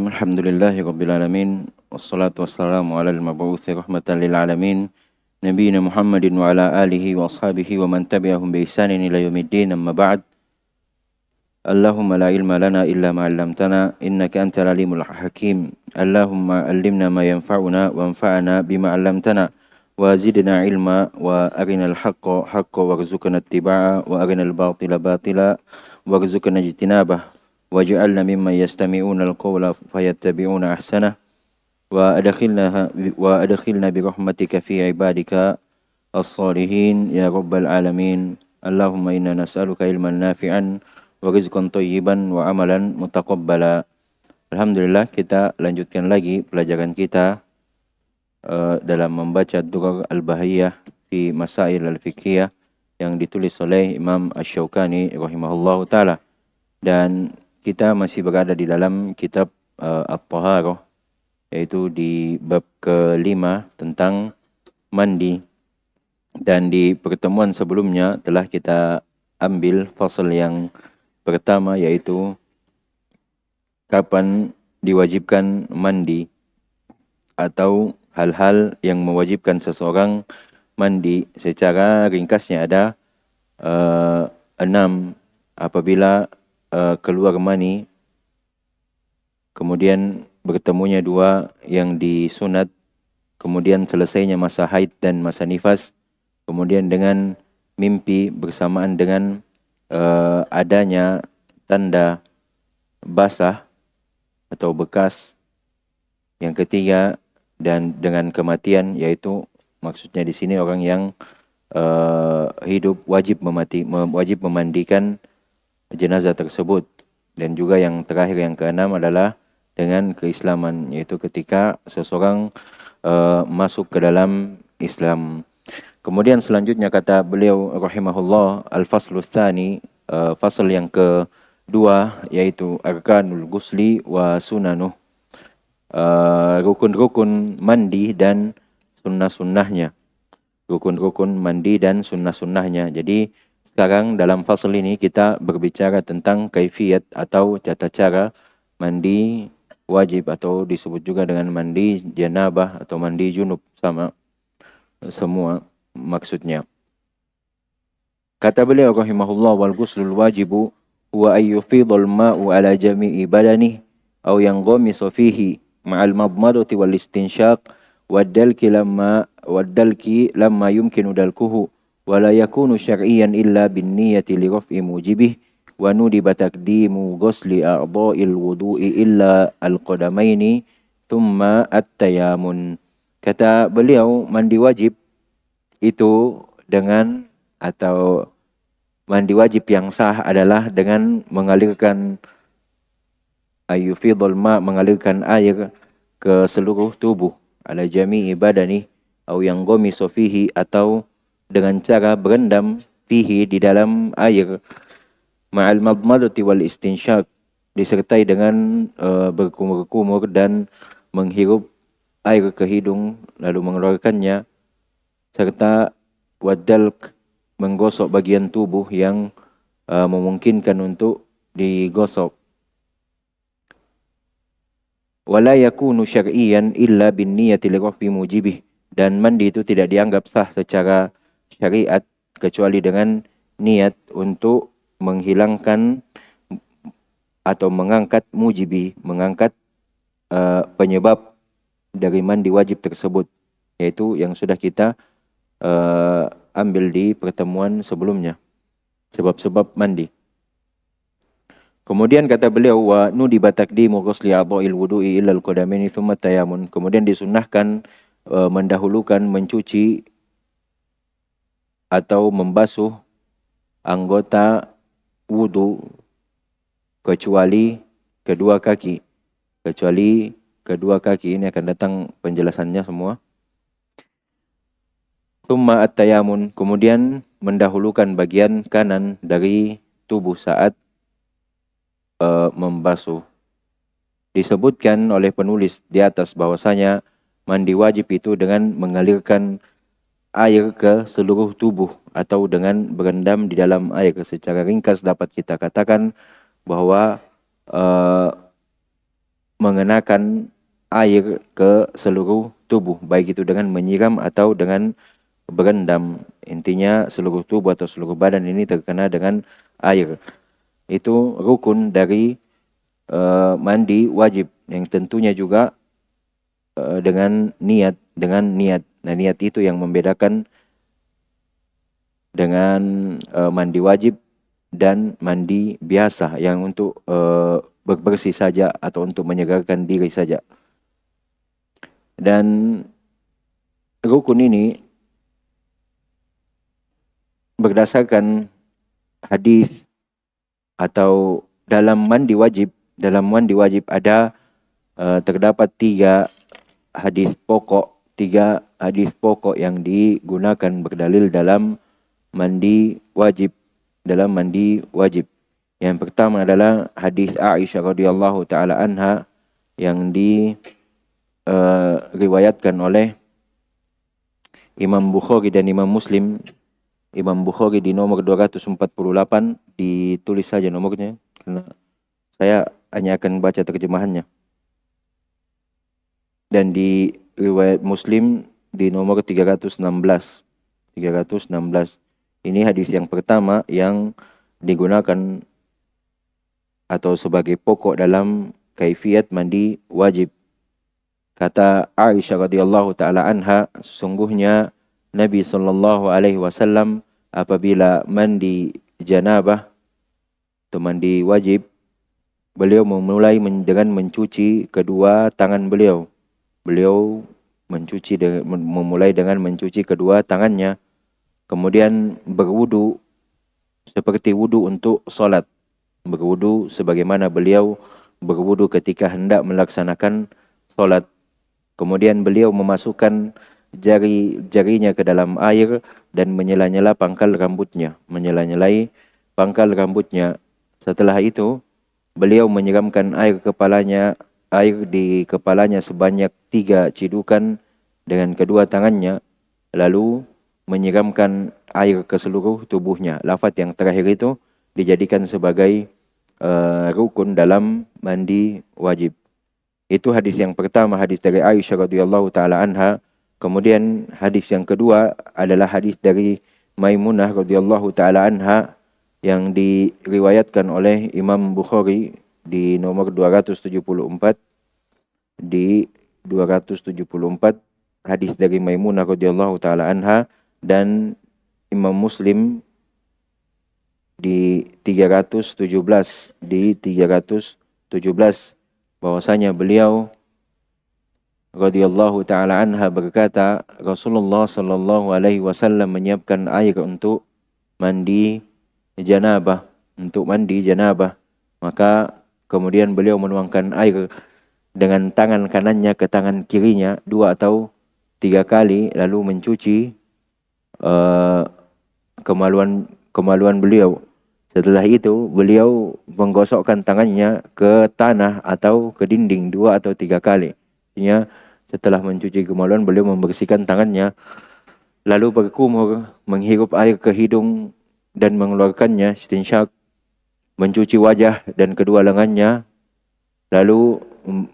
Alhamdulillahi Rabbil Alamin. Wassalatu wassalamu ala al-mabu'uthi rahmatan lil alamin. Nabiina Muhammadin wa ala alihi wa ashabihi wa man tabi'ahum bi ihsanin ila yaumiddin, amma ba'd. Allahumma la ilma lana illa ma 'allamtana innaka antal alimul hakim. Allahumma allimna ma yanfa'una wa anfa'na bima 'allamtana wa zidna ilma wa arinal haqqa haqqa warzuqna ittiba'a wa arinal batila batila warzuqna ijtinabah. Waj'alna mimman yastami'una al-qawla fayattabi'una ahsanah wa adkhilna bi rahmatika fi ibadika as-salihin ya rabbal alamin. Allahumma inna nas'aluka ilman nafi'an wa rizqan thayyiban wa amalan mutaqabbala. Alhamdulillah, kita lanjutkan lagi pelajaran kita dalam membaca Durar al-Bahiyah fi Masail al-Fiqhiyah yang ditulis oleh Imam Asy-Syaukani rahimahullahu taala, dan kita masih berada di dalam kitab At-Taharah, yaitu di bab ke-5 tentang mandi. Dan di pertemuan sebelumnya telah kita ambil fasal yang pertama, yaitu kapan diwajibkan mandi atau hal-hal yang mewajibkan seseorang mandi. Secara ringkasnya ada 6. Apabila keluar mani, kemudian bertemunya 2 yang disunat, kemudian selesainya masa haid dan masa nifas, kemudian dengan mimpi bersamaan dengan adanya tanda basah atau bekas. Yang ketiga, dan dengan kematian, yaitu maksudnya di sini orang yang hidup wajib memandikan jenazah tersebut. Dan juga yang terakhir, yang keenam, adalah dengan keislaman, yaitu ketika seseorang masuk ke dalam Islam. Kemudian selanjutnya kata beliau rahimahullah, al-faslu tsani, fasal yang kedua, yaitu arkanul ghusli wa sunanuh, rukun-rukun mandi dan sunnah-sunnahnya. Rukun-rukun mandi dan sunnah-sunnahnya. Jadi sekarang dalam fasal ini kita berbicara tentang kaifiyat atau tata cara mandi wajib, atau disebut juga dengan mandi janabah atau mandi junub, sama semua maksudnya. Kata beliau rahimahullah, wal ghuslul wajibu huwa ayyufidul ma'u ala jami'i badani aw yanghamisu fihi ma'al madmadati wal istinshaq waddalki lamma yumkinu dalkuhu wala yakunu syar'iyyan illa bin niyati li raf'i mujibih wa nudiba taqdimu ghusli a'dha'il wudu'i illa al-qadamaini thumma at-tayamun. Kata beliau, mandi wajib itu dengan, atau mandi wajib yang sah adalah dengan mengalirkan ayyufidul ma, mengalirkan air ke seluruh tubuh, ala jami'i badani au yang gomiso fihi, atau dengan cara berendam fihi, di dalam air, ma'al madmadati wal istinsyaq, disertai dengan berkumur-kumur dan menghirup air ke hidung lalu mengeluarkannya, serta wadalk, menggosok bagian tubuh yang memungkinkan untuk digosok. Wala yakunu syar'iyan illa bin niyati li rafi mujibih, dan mandi itu tidak dianggap sah secara syariat kecuali dengan niat untuk menghilangkan atau mengangkat mujibi, mengangkat penyebab dari mandi wajib tersebut, yaitu yang sudah kita ambil di pertemuan sebelumnya, sebab-sebab mandi. Kemudian kata beliau, wa nudiba taqdimu ghusli a'dha'il wudu'i illa al-qadamaini thumma tayamun, kemudian disunnahkan mendahulukan mencuci atau membasuh anggota wudu kecuali kedua kaki. Kecuali kedua kaki, ini akan datang penjelasannya semua. Thumma at-tayamun, kemudian mendahulukan bagian kanan dari tubuh saat membasuh. Disebutkan oleh penulis di atas bahwasanya mandi wajib itu dengan mengalirkan air ke seluruh tubuh atau dengan berendam di dalam air. Secara ringkas dapat kita katakan bahwa mengenakan air ke seluruh tubuh, baik itu dengan menyiram atau dengan berendam. Intinya seluruh tubuh atau seluruh badan ini terkena dengan air. Itu rukun dari mandi wajib, yang tentunya juga dengan niat. Nah, niat itu yang membedakan dengan mandi wajib dan mandi biasa yang untuk bersih saja atau untuk menyegarkan diri saja. Dan rukun ini berdasarkan hadis atau dalam mandi wajib ada terdapat tiga hadis pokok yang digunakan berdalil dalam mandi wajib. Yang pertama adalah hadis Aisyah radhiyallahu taala anha yang diriwayatkan oleh Imam Bukhari dan Imam Muslim. Imam Bukhari di nomor 248, ditulis saja nomornya karena saya hanya akan baca terjemahannya. Dan di riwayat Muslim di nomor 316. Ini hadis yang pertama yang digunakan atau sebagai pokok dalam kaifiat mandi wajib. Kata Aisyah radhiyallahu taala anha, sesungguhnya Nabi sallallahu alaihi wasallam apabila mandi janabah atau mandi wajib, beliau memulai dengan mencuci kedua tangan beliau. Beliau memulai dengan mencuci kedua tangannya, kemudian berwudu seperti wudu untuk salat. Berwudu sebagaimana beliau berwudu ketika hendak melaksanakan salat. Kemudian beliau memasukkan jari-jarinya ke dalam air dan menyela-nyela pangkal rambutnya. Setelah itu, beliau menyiramkan air di kepalanya sebanyak 3 cidukan dengan kedua tangannya, lalu menyiramkan air ke seluruh tubuhnya. Lafaz yang terakhir itu dijadikan sebagai rukun dalam mandi wajib. Itu hadis yang pertama, hadis dari Aisyah radhiyallahu taala anha. Kemudian hadis yang kedua adalah hadis dari Maimunah radhiyallahu taala anha yang diriwayatkan oleh Imam Bukhari di nomor 274. Hadis dari Maimunah radhiyallahu taala anha, dan Imam Muslim di 317 bahwasanya beliau radhiyallahu taala anha berkata, Rasulullah sallallahu alaihi wasallam menyiapkan air untuk mandi janabah, maka kemudian beliau menuangkan air dengan tangan kanannya ke tangan kirinya 2 atau 3 kali, lalu mencuci kemaluan beliau. Setelah itu beliau menggosokkan tangannya ke tanah atau ke dinding 2 atau 3 kali. Artinya setelah mencuci kemaluan, beliau membersihkan tangannya, lalu berkumur, menghirup air ke hidung dan mengeluarkannya, istinsyak, mencuci wajah dan kedua lengannya, lalu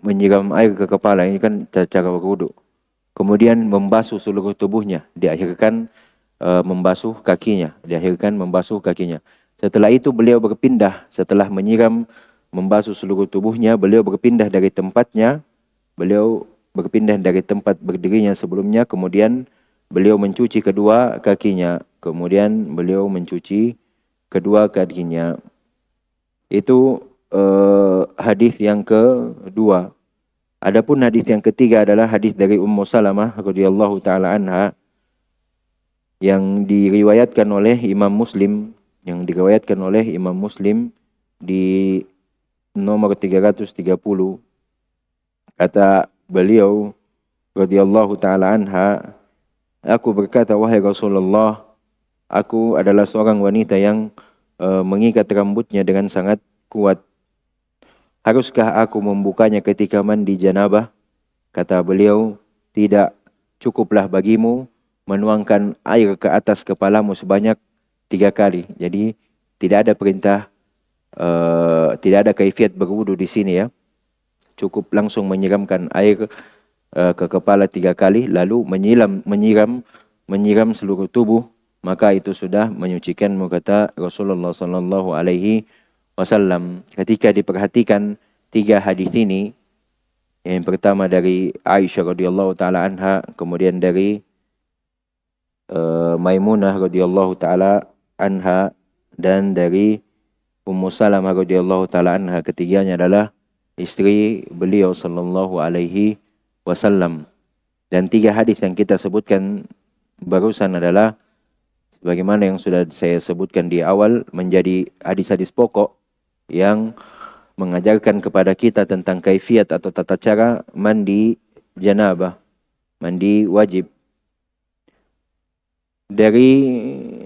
menyiram air ke kepala. Ini kan cara berwudu. Kemudian membasuh seluruh tubuhnya, diakhirkan membasuh kakinya. Setelah itu beliau berpindah, setelah menyiram membasuh seluruh tubuhnya, beliau berpindah dari tempat berdirinya sebelumnya, kemudian beliau mencuci kedua kakinya, Itu hadis yang kedua. Adapun hadis yang ketiga adalah hadis dari Ummu Salamah radhiyallahu taala anha yang diriwayatkan oleh Imam Muslim di nomor 330. Kata beliau radhiyallahu taala anha, aku berkata, wahai Rasulullah, aku adalah seorang wanita yang mengikat rambutnya dengan sangat kuat. Haruskah aku membukanya ketika mandi janabah? Kata beliau, tidak, cukuplah bagimu menuangkan air ke atas kepalamu sebanyak 3 kali. Jadi tidak ada perintah, tidak ada kaifiat berwudu di sini ya. cukup langsung menyiramkan air ke kepala 3 kali lalu menyiram seluruh tubuh, maka itu sudah menyucikanmu, kata Rasulullah sallallahu alaihi wasallam. Ketika diperhatikan 3 hadis ini, yang pertama dari Aisyah radhiyallahu taala anha, kemudian dari Maimunah radhiyallahu taala anha, dan dari Ummu Salamah radhiyallahu taala anha, ketiganya adalah istri beliau sallallahu alaihi wasallam. Dan 3 hadis yang kita sebutkan barusan adalah sebagaimana yang sudah saya sebutkan di awal, menjadi hadis-hadis pokok yang mengajarkan kepada kita tentang kaifiat atau tata cara mandi janabah, mandi wajib. Dari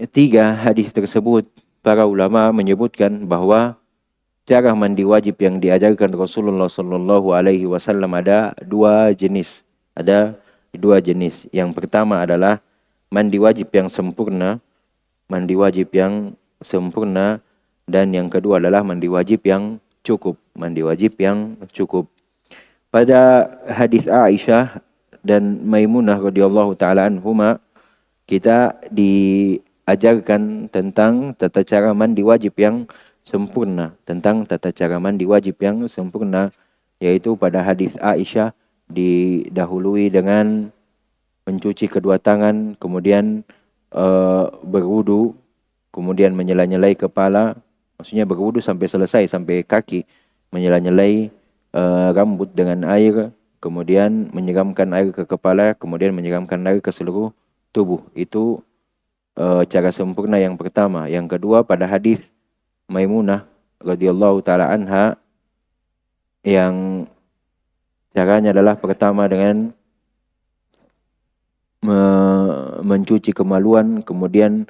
3 hadis tersebut, para ulama menyebutkan bahwa cara mandi wajib yang diajarkan Rasulullah sallallahu alaihi wasallam ada 2 jenis. Ada 2 jenis. Yang pertama adalah mandi wajib yang sempurna, mandi wajib yang sempurna, dan yang kedua adalah mandi wajib yang cukup, mandi wajib yang cukup. Pada hadis Aisyah dan Maimunah radhiyallahu taala anhuma, kita diajarkan tentang tata cara mandi wajib yang sempurna, tentang tata cara mandi wajib yang sempurna, yaitu pada hadis Aisyah didahului dengan mencuci kedua tangan, kemudian berwudu, kemudian menyela-nyelai kepala, maksudnya berwudu sampai selesai, sampai kaki, menyela-nyelai rambut dengan air, kemudian menyiramkan air ke kepala, kemudian menyiramkan air ke seluruh tubuh. Itu cara sempurna yang pertama. Yang kedua pada hadis Maimunah radhiyallahu taala anha, yang caranya adalah pertama dengan mencuci kemaluan, kemudian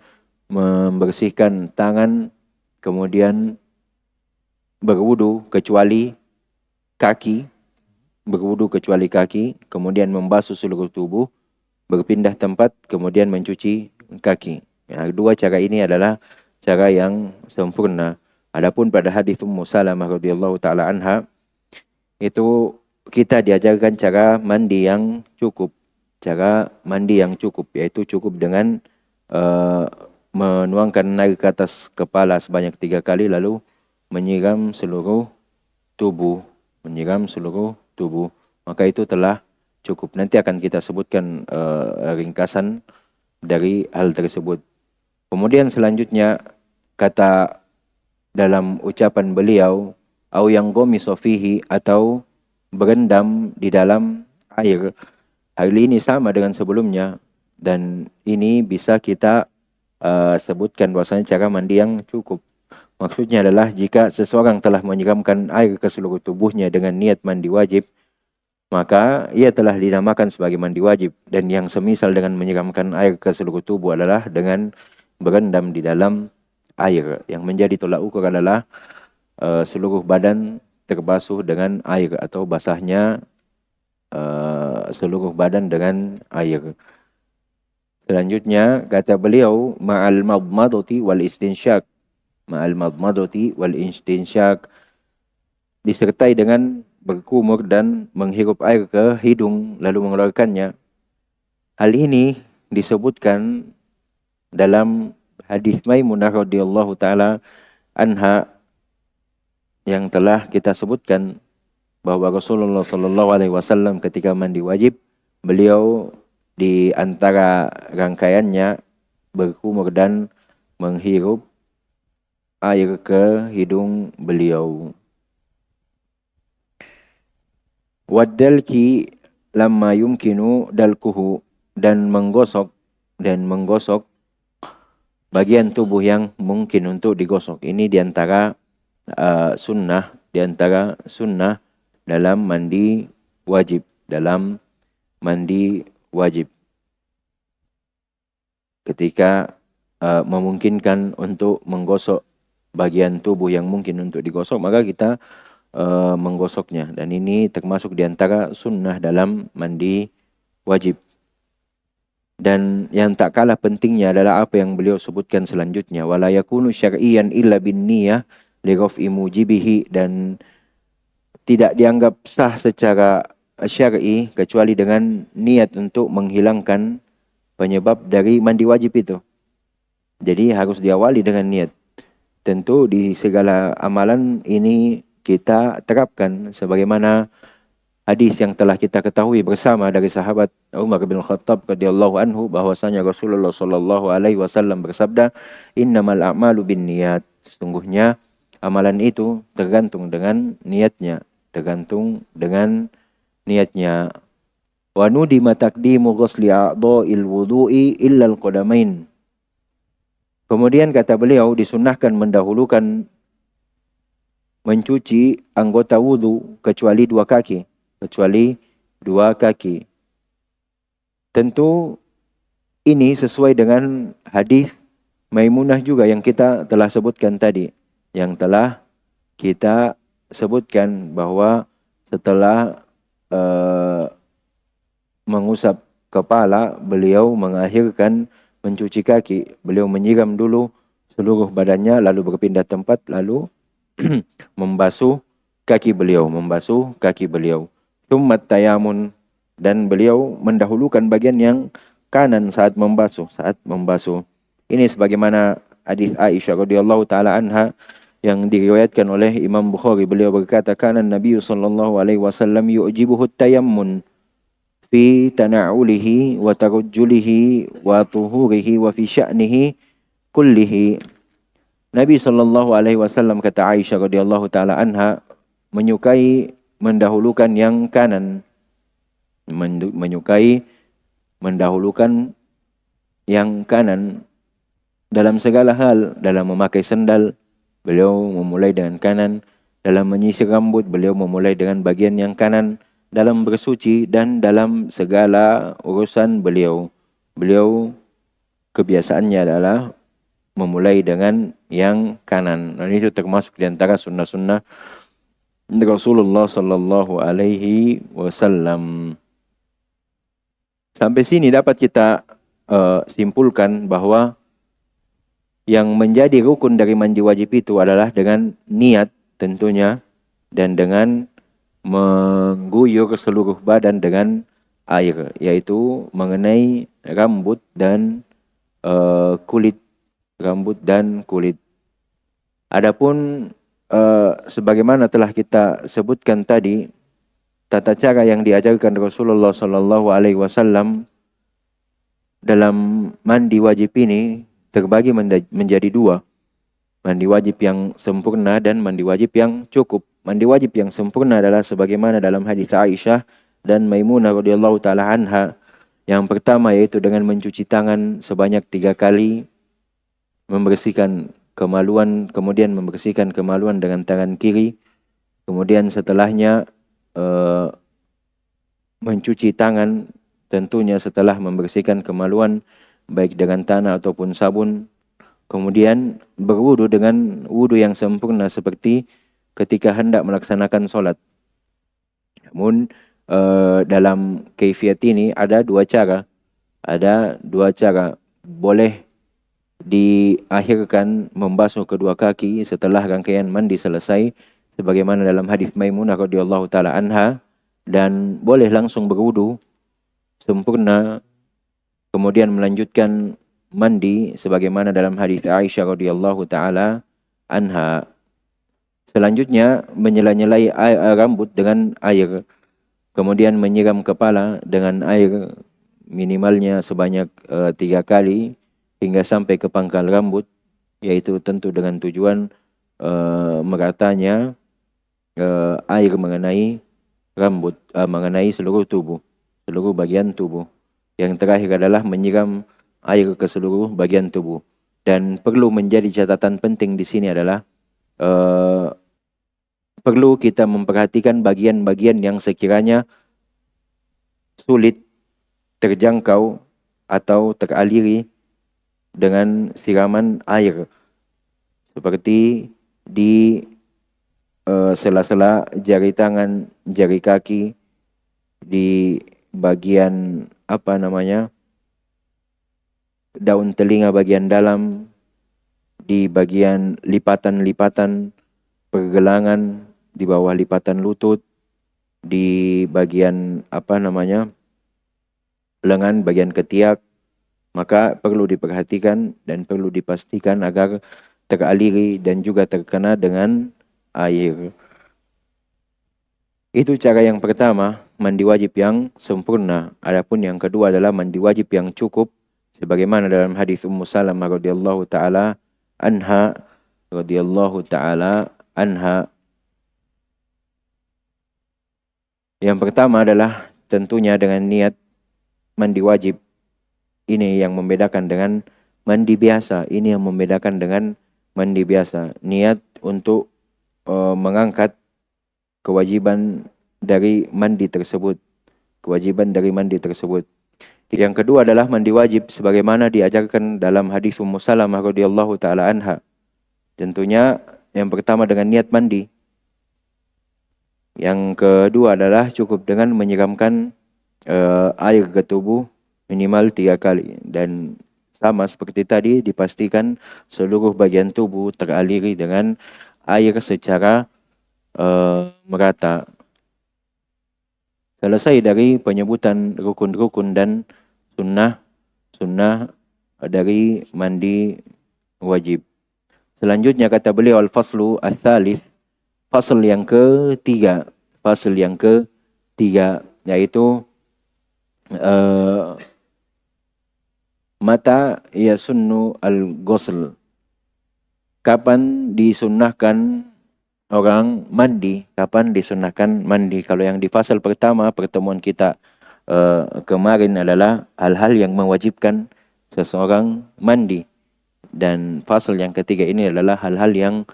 membersihkan tangan, kemudian berwudu kecuali kaki, kemudian membasuh seluruh tubuh, berpindah tempat, kemudian mencuci kaki. Nah, 2 cara ini adalah cara yang sempurna. Adapun pada hadis Ummu Salamah radhiyallahu taala anha, itu kita diajarkan cara mandi yang cukup. Cara mandi yang cukup, yaitu cukup dengan menuangkan air ke atas kepala sebanyak 3 kali lalu menyiram seluruh tubuh, maka itu telah cukup. Nanti akan kita sebutkan ringkasan dari hal tersebut. Kemudian selanjutnya, kata dalam ucapan beliau, au yang gomiso fihi, atau berendam di dalam air. Hal ini sama dengan sebelumnya, dan ini bisa kita sebutkan bahwasanya cara mandi yang cukup. Maksudnya adalah jika seseorang telah menyiramkan air ke seluruh tubuhnya dengan niat mandi wajib, maka ia telah dinamakan sebagai mandi wajib. Dan yang semisal dengan menyiramkan air ke seluruh tubuh adalah dengan berendam di dalam air. Yang menjadi tolak ukur adalah seluruh badan terbasuh dengan air, atau basahnya seluruh badan dengan air. Selanjutnya kata beliau, ma'al madmadati wal istinsyaq, disertai dengan berkumur dan menghirup air ke hidung lalu mengeluarkannya. Hal ini disebutkan dalam hadis Maimunah radhiyallahu taala anha yang telah kita sebutkan, bahwa Rasulullah sallallahu alaihi wasallam ketika mandi wajib, beliau di antara rangkaiannya berkumur dan menghirup air ke hidung beliau. Waddalki lamma yumkinu dalkuhu, dan menggosok bagian tubuh yang mungkin untuk digosok. Ini diantara sunnah dalam mandi wajib, ketika memungkinkan untuk menggosok bagian tubuh yang mungkin untuk digosok, maka kita menggosoknya. Dan ini termasuk diantara sunnah dalam mandi wajib. Dan yang tak kalah pentingnya adalah apa yang beliau sebutkan selanjutnya, wala yakunu syar'iyan illa bin niyah li raf'i mujibihi, dan tidak dianggap sah secara syar'i kecuali dengan niat untuk menghilangkan penyebab dari mandi wajib itu. Jadi harus diawali dengan niat. Tentu di segala amalan ini kita terapkan sebagaimana hadis yang telah kita ketahui bersama dari sahabat Umar bin Khattab radhiyallahu anhu bahwasanya Rasulullah sallallahu alaihi wasallam bersabda, "Innamal a'malu binniyat." Sesungguhnya amalan itu tergantung dengan niatnya, tergantung dengan niatnya. Wa nudima taqdimu ghusli a'dha'il wudu'i illa al-qadamain. Kemudian kata beliau disunnahkan mendahulukan mencuci anggota wudu kecuali dua kaki. Kecuali dua kaki. Tentu ini sesuai dengan hadis Maimunah juga yang kita telah sebutkan tadi. Yang telah kita sebutkan bahwa setelah mengusap kepala, beliau mengakhirkan mencuci kaki. Beliau menyiram dulu seluruh badannya, lalu berpindah tempat, lalu membasuh kaki beliau, Tsummat tayamun, dan beliau mendahulukan bagian yang kanan saat membasuh, Ini sebagaimana hadis Aisyah radhiyallahu taala anha yang diriwayatkan oleh Imam Bukhari. Beliau berkata, "Kana Nabi sallallahu alaihi wasallam yu'jibuhu tayammun fi tana'ulihi wa tarajjulihi wa tuhurihi wa fi sya'nihi kullihi." Nabi sallallahu alaihi wasallam, kata Aisyah radhiyallahu taala anha, menyukai mendahulukan yang kanan, mendahulukan yang kanan dalam segala hal. Dalam memakai sendal, beliau memulai dengan kanan. Dalam menyisir rambut, beliau memulai dengan bagian yang kanan. Dalam bersuci dan dalam segala urusan beliau kebiasaannya adalah memulai dengan yang kanan. Dan itu termasuk di antara sunnah-sunnah Rasulullah sallallahu alaihi wasallam. Sampai sini dapat kita simpulkan bahwa yang menjadi rukun dari mandi wajib itu adalah dengan niat tentunya, dan dengan mengguyur seluruh badan dengan air, yaitu mengenai rambut dan kulit. Adapun sebagaimana telah kita sebutkan tadi, tata cara yang diajarkan Rasulullah sallallahu alaihi wasallam dalam mandi wajib ini terbagi menjadi dua. Mandi wajib yang sempurna dan mandi wajib yang cukup. Mandi wajib yang sempurna adalah sebagaimana dalam hadis Aisyah dan Maimunah radhiyallahu taala anha. Yang pertama yaitu dengan mencuci tangan sebanyak 3 kali, membersihkan kemaluan, kemudian membersihkan kemaluan dengan tangan kiri. Kemudian setelahnya mencuci tangan tentunya setelah membersihkan kemaluan baik dengan tanah ataupun sabun. Kemudian berwudu dengan wudu yang sempurna seperti ketika hendak melaksanakan sholat. Namun dalam kaifiat ini ada dua cara. Boleh diakhirkan membasuh kedua kaki setelah rangkaian mandi selesai, sebagaimana dalam hadis Maimunah radhiyallahu taala anha, dan boleh langsung berwudu sempurna kemudian melanjutkan mandi sebagaimana dalam hadis Aisyah radhiyallahu taala anha. Selanjutnya menyela-nyelai rambut dengan air, kemudian menyiram kepala dengan air minimalnya sebanyak 3 kali hingga sampai ke pangkal rambut, yaitu tentu dengan tujuan meratanya air mengenai rambut, mengenai seluruh bagian tubuh. Yang terakhir adalah menyiram air ke seluruh bagian tubuh. Dan perlu menjadi catatan penting di sini adalah perlu kita memperhatikan bagian-bagian yang sekiranya sulit terjangkau atau teraliri dengan siraman air, seperti di sela-sela jari tangan, jari kaki, di bagian daun telinga bagian dalam, di bagian lipatan-lipatan pergelangan, di bawah lipatan lutut, di bagian lengan, bagian ketiak, maka perlu diperhatikan dan perlu dipastikan agar teraliri dan juga terkena dengan air. Itu cara yang pertama, mandi wajib yang sempurna. Adapun yang kedua adalah mandi wajib yang cukup, sebagaimana dalam hadis Ummu Salamah radhiyallahu taala anha. Yang pertama adalah tentunya dengan niat mandi wajib. Ini yang membedakan dengan mandi biasa. Ini yang membedakan dengan mandi biasa. Niat untuk mengangkat kewajiban dari mandi tersebut. Kewajiban dari mandi tersebut. Yang kedua adalah mandi wajib sebagaimana diajarkan dalam hadis Ummu Salamah radhiyallahu taala anha. Tentunya yang pertama dengan niat mandi. Yang kedua adalah cukup dengan menyiramkan air ke tubuh minimal 3 kali. Dan sama seperti tadi, dipastikan seluruh bagian tubuh teraliri dengan air secara merata. Selesai dari penyebutan rukun-rukun dan sunnah dari mandi wajib. Selanjutnya kata beliau al-faslu ats-tsalits, fasal yang ketiga. Fasal yang ketiga yaitu mata yasunnu al-ghusl. Kapan disunnahkan orang mandi? Kapan disunnahkan mandi? Kalau yang di fasal pertama pertemuan kita kemarin adalah hal-hal yang mewajibkan seseorang mandi. Dan fasal yang ketiga ini adalah hal-hal yang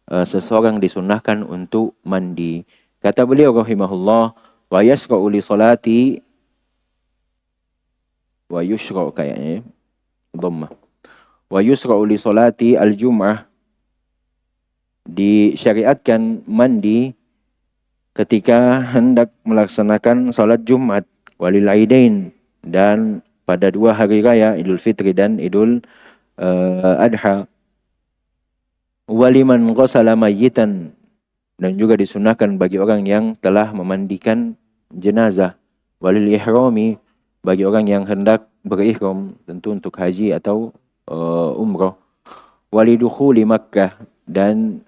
seseorang disunnahkan untuk mandi. Kata beliau rahimahullah, wa yasra'u li salati wa yushra'u kayaknya dhammah. Wa yusra'u li salati al-jum'ah, disyariatkan mandi ketika hendak melaksanakan salat Jumat, walil aidain, dan pada 2 hari raya Idul Fitri dan Idul Adha, waliman ghasala mayyitan, dan juga disunahkan bagi orang yang telah memandikan jenazah, walil ihrami, bagi orang yang hendak berihram tentu untuk haji atau umrah, walidukhuli Makkah, dan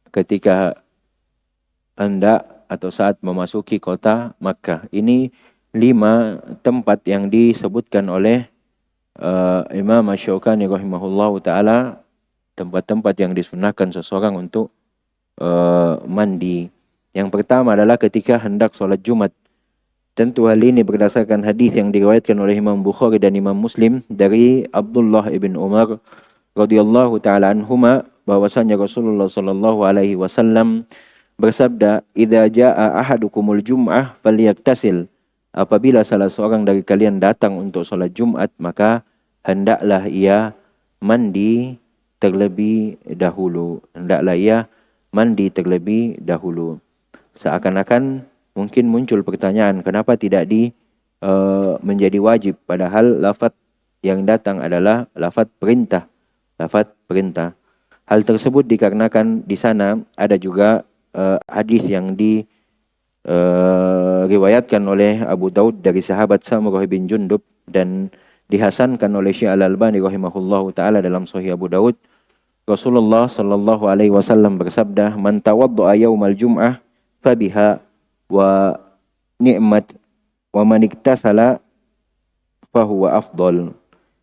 ketika hendak atau saat memasuki kota Makkah. Ini 5 tempat yang disebutkan oleh Imam Asy-Syaukani rahimahullahu taala, tempat-tempat yang disunahkan seseorang untuk mandi. Yang pertama adalah ketika hendak sholat Jumat. Tentu hal ini berdasarkan hadis yang diriwayatkan oleh Imam Bukhari dan Imam Muslim dari Abdullah ibn Umar radhiyallahu taala anhuma, bahwasanya Rasulullah sallallahu alaihi wasallam bersabda, "Idza jaa ahadukumul jum'ah falyaktasil." Apabila salah seorang dari kalian datang untuk salat Jumat, maka hendaklah ia mandi terlebih dahulu. Hendaklah ia mandi terlebih dahulu. Seakan-akan mungkin muncul pertanyaan, kenapa tidak menjadi wajib, padahal lafaz yang datang adalah lafaz perintah. Lafaz perintah. Hal tersebut dikarenakan di sana ada juga hadis yang diriwayatkan oleh Abu Daud dari sahabat Samurah bin Jundub dan dihasankan oleh Syekh Al-Albani rahimahullahu taala dalam Sahih Abu Daud. Rasulullah sallallahu alaihi wasallam bersabda, "Man tawaddaa yaumal jum'ah fabiha wa ni'mat wa man iktasala fahuwa afdal."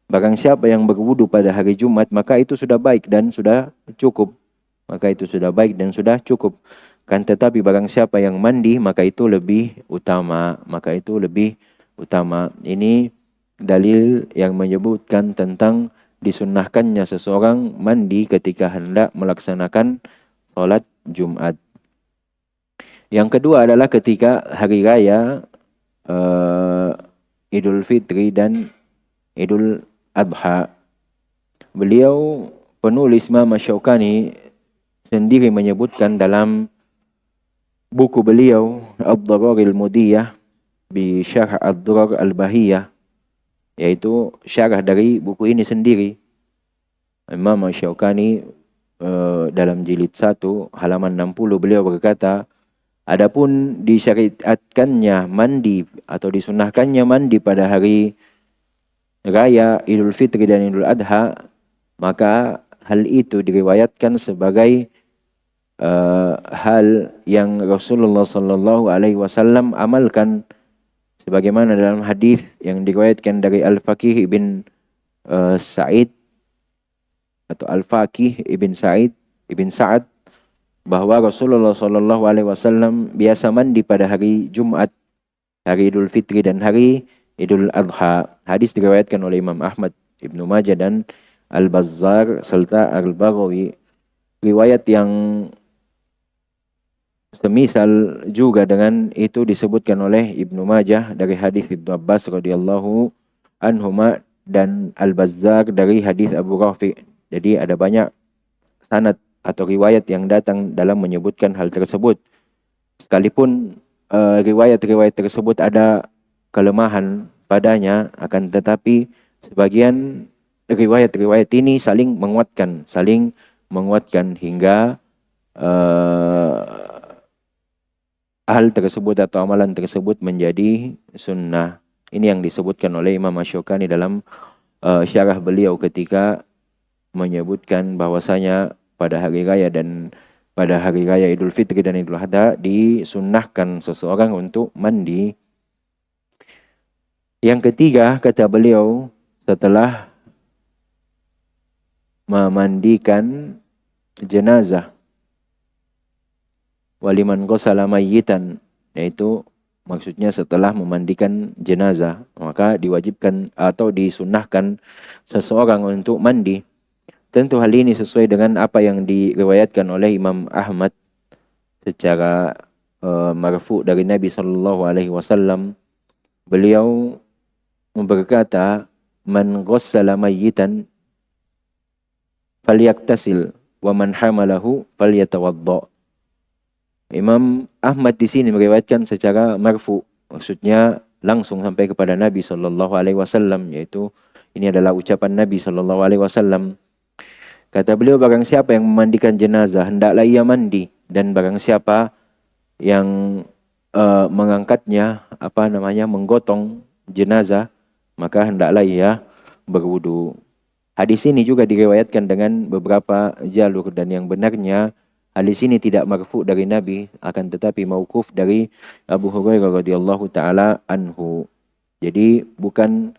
Barang siapa yang berwudu pada hari Jumat, maka itu sudah baik dan sudah cukup. Maka itu sudah baik dan sudah cukup. Kan tetapi barang siapa yang mandi, maka itu lebih utama. Maka itu lebih utama. Ini dalil yang menyebutkan tentang disunnahkannya seseorang mandi ketika hendak melaksanakan sholat Jumat. Yang kedua adalah ketika hari raya Idul Fitri dan Idul Adha. Beliau penulis Imam Asy-Syaukani sendiri menyebutkan dalam buku beliau Ad-Dararil Mudiyah bi Syarh Ad-Durar Al-Bahiyah, yaitu syarah dari buku ini sendiri. Imam Asy-Syaukani dalam jilid 1 halaman 60 beliau berkata, Adapun disyariatkannya mandi atau disunahkannya mandi pada hari raya Idul Fitri dan Idul Adha, maka hal itu diriwayatkan sebagai hal yang Rasulullah Sallallahu Alaihi Wasallam amalkan, sebagaimana dalam hadis yang diriwayatkan dari Al-Faqih ibn Sa'id atau Al-Faqih ibn Sa'ad, bahwa Rasulullah Sallallahu Alaihi Wasallam biasa mandi pada hari Jumat, hari Idul Fitri dan hari Idul Adha. Hadis diriwayatkan oleh Imam Ahmad, Ibnu Majah dan Al-Bazzar serta Al-Baghawi. Riwayat yang semisal juga dengan itu disebutkan oleh Ibnu Majah dari hadis Ibnu Abbas radhiyallahu anhuma dan Al-Bazzar dari hadis Abu Rafi. Jadi ada banyak sanad atau riwayat yang datang dalam menyebutkan hal tersebut. Sekalipun riwayat-riwayat tersebut ada kelemahan padanya, akan tetapi sebagian riwayat-riwayat ini saling menguatkan hingga hal tersebut atau amalan tersebut menjadi sunnah. Ini yang disebutkan oleh Imam Asy-Syaukani dalam syarah beliau ketika menyebutkan bahwasanya pada hari raya Idul Fitri dan Idul Adha disunnahkan seseorang untuk mandi. Yang ketiga, kata beliau, setelah memandikan jenazah, waliman qasala mayyitan, yaitu maksudnya setelah memandikan jenazah, maka diwajibkan atau disunnahkan seseorang untuk mandi. Tentu hal ini sesuai dengan apa yang diriwayatkan oleh Imam Ahmad secara marfu dari Nabi sallallahu alaihi wasallam. Beliau berkata, "Man ghassala mayyitan falyaktasil wa man hamalahu falyatawadda." Imam Ahmad di sini meriwayatkan secara marfu, maksudnya langsung sampai kepada Nabi sallallahu alaihi wasallam, yaitu ini adalah ucapan Nabi sallallahu alaihi wasallam. Kata beliau, barang siapa yang memandikan jenazah, hendaklah ia mandi. Dan barang siapa yang mengangkatnya, menggotong jenazah, maka hendaklah ia berwudu. Hadis ini juga diriwayatkan dengan beberapa jalur, dan yang benarnya hadis ini tidak marfu dari Nabi, akan tetapi mauquf dari Abu Hurairah radhiyallahu taala anhu. Jadi bukan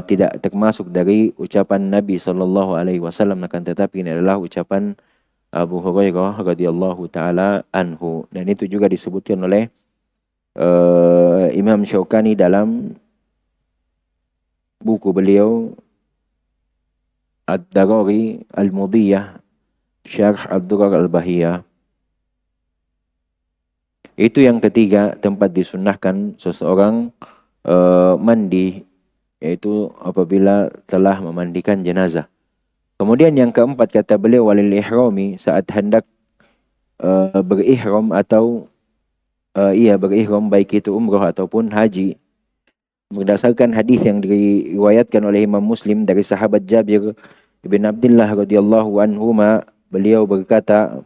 tidak termasuk dari ucapan Nabi sallallahu alaihi wasallam, akan tetapi ini adalah ucapan Abu Hurairah radhiyallahu taala anhu, dan itu juga disebutkan oleh Imam Syaukani dalam buku beliau Ad-Darari Al-Mudiyah Syarh Ad-Durar Al-Bahiyah. Itu yang ketiga, tempat disunnahkan seseorang mandi, yaitu apabila telah memandikan jenazah. Kemudian yang keempat, kata beliau, walil ihrami, saat hendak berihram atau berihram, baik itu umrah ataupun haji. Berdasarkan hadis yang diriwayatkan oleh Imam Muslim dari sahabat Jabir bin Abdullah radhiyallahu anhuma, beliau berkata,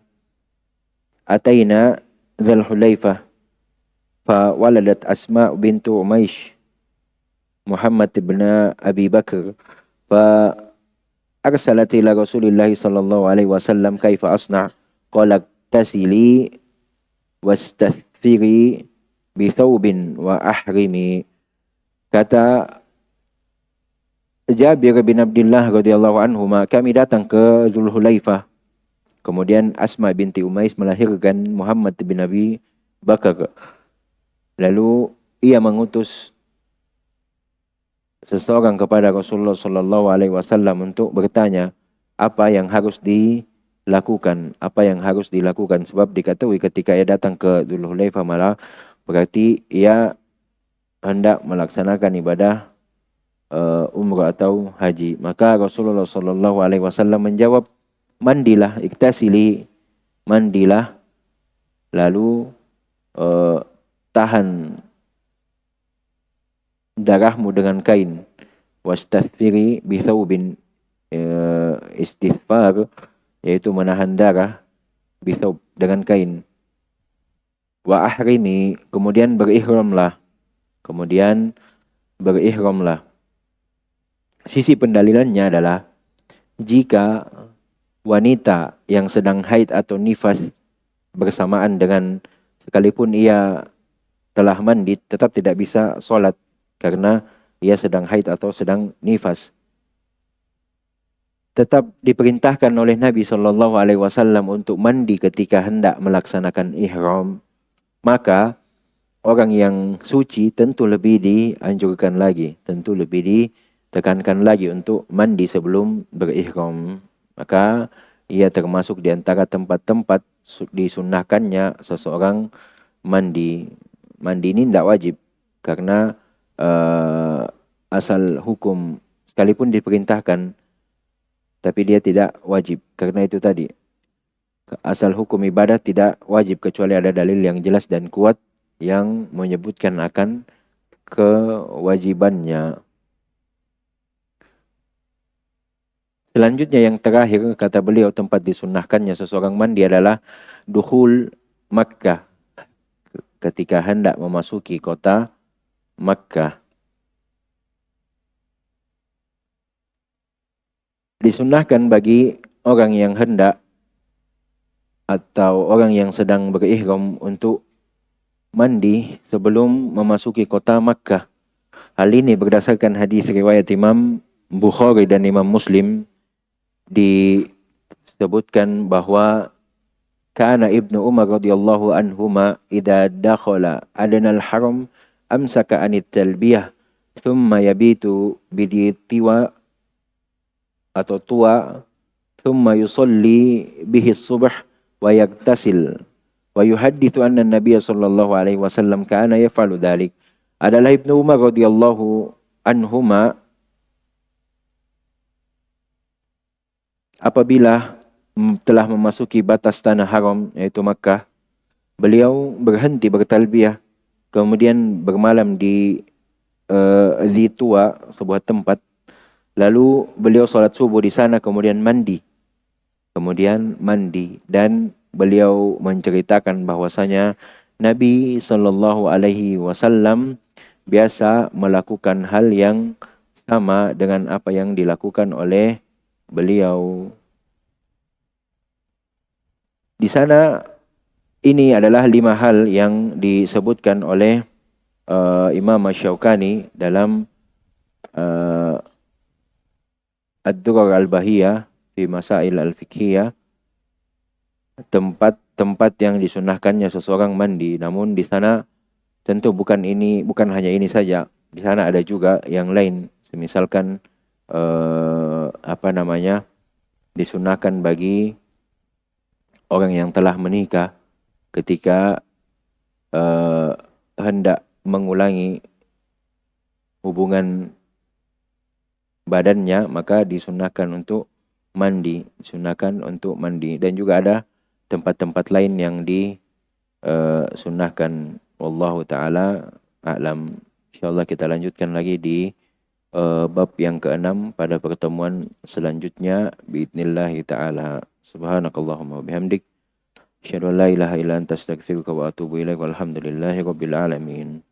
"Ataina Dzul Hulaifah fa waladat Asma bintu Umaysh Muhammad ibn Abi Bakr fa arsalat ila Rasulillah sallallahu alaihi wasallam kaifa asna, qala tasili wastathfiri bi thawbin wa ahrimi." Kata Jabir bin Abdullah radhiyallahu anhu, kami datang ke Dzulhulaifah, kemudian Asma binti Umais melahirkan Muhammad bin Abi Bakar. Lalu ia mengutus seseorang kepada Rasulullah sallallahu alaihi wasallam untuk bertanya apa yang harus dilakukan, sebab diketahui ketika ia datang ke Dzulhulaifah malah berarti ia hendak melaksanakan ibadah umrah atau haji. Maka Rasulullah sallallahu alaihi wasallam menjawab, "Mandilah, iktasili, mandilah, lalu tahan darahmu dengan kain, wastathfiri bi thawbin, istighfar yaitu menahan darah, bi thawb dengan kain, Wa ahrimi, kemudian berihramlah. Kemudian berihramlah. Sisi pendalilannya adalah jika wanita yang sedang haid atau nifas bersamaan dengan, sekalipun ia telah mandi, tetap tidak bisa sholat karena ia sedang haid atau sedang nifas. Tetap diperintahkan oleh Nabi Shallallahu Alaihi Wasallam untuk mandi ketika hendak melaksanakan ihram. Maka orang yang suci tentu lebih dianjurkan lagi, tentu lebih ditekankan lagi untuk mandi sebelum berihram. Maka ia termasuk di antara tempat-tempat disunnahkannya seseorang mandi. Mandi ini tidak wajib karena asal hukum sekalipun diperintahkan tapi dia tidak wajib karena itu tadi. Asal hukum ibadah tidak wajib kecuali ada dalil yang jelas dan kuat yang menyebutkan akan kewajibannya. Selanjutnya yang terakhir, kata beliau, tempat disunnahkannya seseorang mandi adalah dukhul Makkah, ketika hendak memasuki kota Makkah. Disunnahkan bagi orang yang hendak atau orang yang sedang berihram untuk mandi sebelum memasuki kota Makkah. Hal ini berdasarkan hadis riwayat Imam Bukhari dan Imam Muslim, disebutkan bahwa kana Ibnu Umar radhiyallahu anhuma idza dakhala adnal haram amsaka anit talbiyah thumma yabitu bidi tiwa atau tua thumma yusalli bihi subh wa yaktasil wa yuhaddithu anna Nabiy sallallahu alaihi wasallam kana yaf'alu dzalik. Adalah Ibnu Umar radhiyallahu anhuma apabila telah memasuki batas tanah haram yaitu Makkah, beliau berhenti bertalbiyah, kemudian bermalam di Zitua, sebuah tempat. Lalu beliau salat subuh di sana, kemudian mandi. Dan beliau menceritakan bahwasanya Nabi Shallallahu Alaihi Wasallam biasa melakukan hal yang sama dengan apa yang dilakukan oleh beliau. Di sana ini adalah 5 hal yang disebutkan oleh Imam Asy-Syaukani dalam Ad-Durar Al-Bahiyah fi Masail Al-Fiqhiyah, tempat-tempat yang disunahkannya seseorang mandi. Namun di sana tentu bukan hanya ini saja. Di sana ada juga yang lain. Misalkan disunahkan bagi orang yang telah menikah ketika hendak mengulangi hubungan badannya, maka disunahkan untuk mandi. Dan juga ada tempat-tempat lain yang disunahkan. Wallahu ta'ala a'lam. Insyaallah kita lanjutkan lagi di bab yang ke-6 pada pertemuan selanjutnya biidnillahi ta'ala. Subhanakallahumma wabihamdik asyhadu an la ilaha illa anta astaghfiruka wa atubu ilaik. Walhamdulillahi rabbil alamin.